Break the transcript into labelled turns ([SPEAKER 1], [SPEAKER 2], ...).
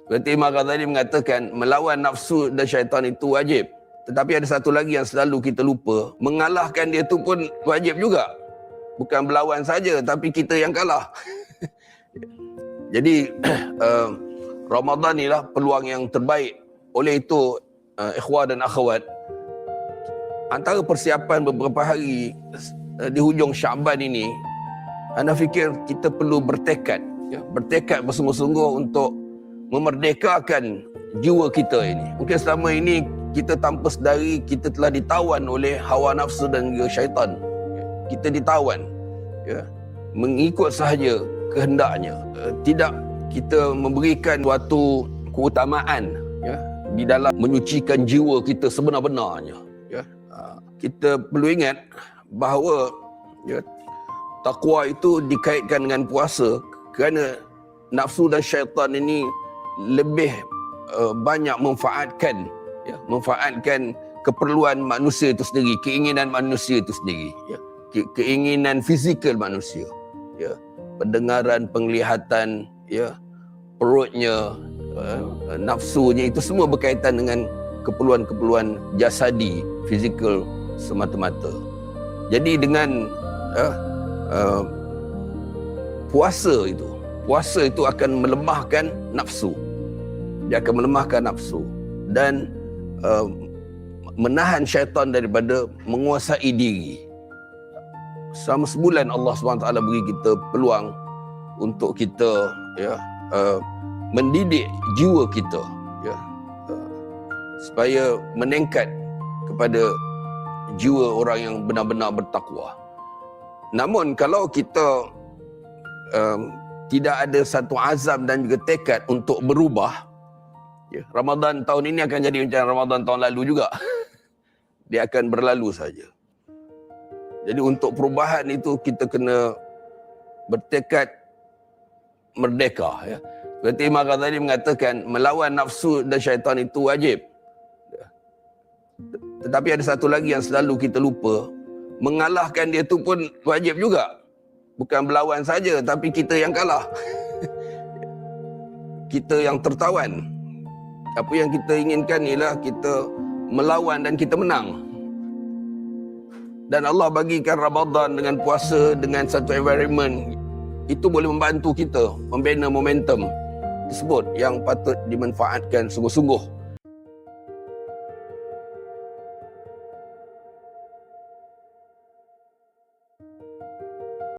[SPEAKER 1] Seperti Imam Ghazali mengatakan, melawan nafsu dan syaitan itu wajib. Tetapi ada satu lagi yang selalu kita lupa, mengalahkan dia tu pun wajib juga. Bukan berlawan saja, tapi kita yang kalah. Jadi Ramadan ni lah peluang yang terbaik. Oleh itu ikhwah dan akhwat, antara persiapan beberapa hari di hujung Syaban ini, anda fikir kita perlu bertekad, bertekad bersungguh-sungguh untuk memerdekakan jiwa kita ini. Mungkin selama ini kita tanpa sedari kita telah ditawan oleh hawa nafsu dan juga syaitan. Kita ditawan, mengikut sahaja kehendaknya. Tidak kita memberikan suatu keutamaan di dalam menyucikan jiwa kita sebenar-benarnya. Kita perlu ingat bahawa takwa itu dikaitkan dengan puasa, kerana nafsu dan syaitan ini lebih banyak memanfaatkan keperluan manusia itu sendiri, keinginan manusia itu sendiri, keinginan fizikal manusia, pendengaran, penglihatan, perutnya, nafsunya, itu semua berkaitan dengan keperluan-keperluan jasadi, fizikal semata-mata. Jadi dengan puasa itu akan melemahkan nafsu. Dia akan melemahkan nafsu dan menahan syaitan daripada menguasai diri. Selama sebulan Allah SWT beri kita peluang untuk kita mendidik jiwa kita, supaya meningkat kepada jiwa orang yang benar-benar bertakwa. Namun kalau kita tidak ada satu azam dan juga tekad untuk berubah, Ramadan tahun ini akan jadi macam Ramadan tahun lalu juga. Dia akan berlalu saja. Jadi untuk perubahan itu kita kena bertekad merdeka. Seperti Imam Ghazali mengatakan, melawan nafsu dan syaitan itu wajib. Tetapi ada satu lagi yang selalu kita lupa, mengalahkan dia tu pun wajib juga. Bukan berlawan saja, tapi kita yang kalah. Kita yang tertawan. Apa yang kita inginkan ialah kita melawan dan kita menang. Dan Allah bagikan Ramadan dengan puasa, dengan satu environment, itu boleh membantu kita membina momentum tersebut yang patut dimanfaatkan sungguh-sungguh.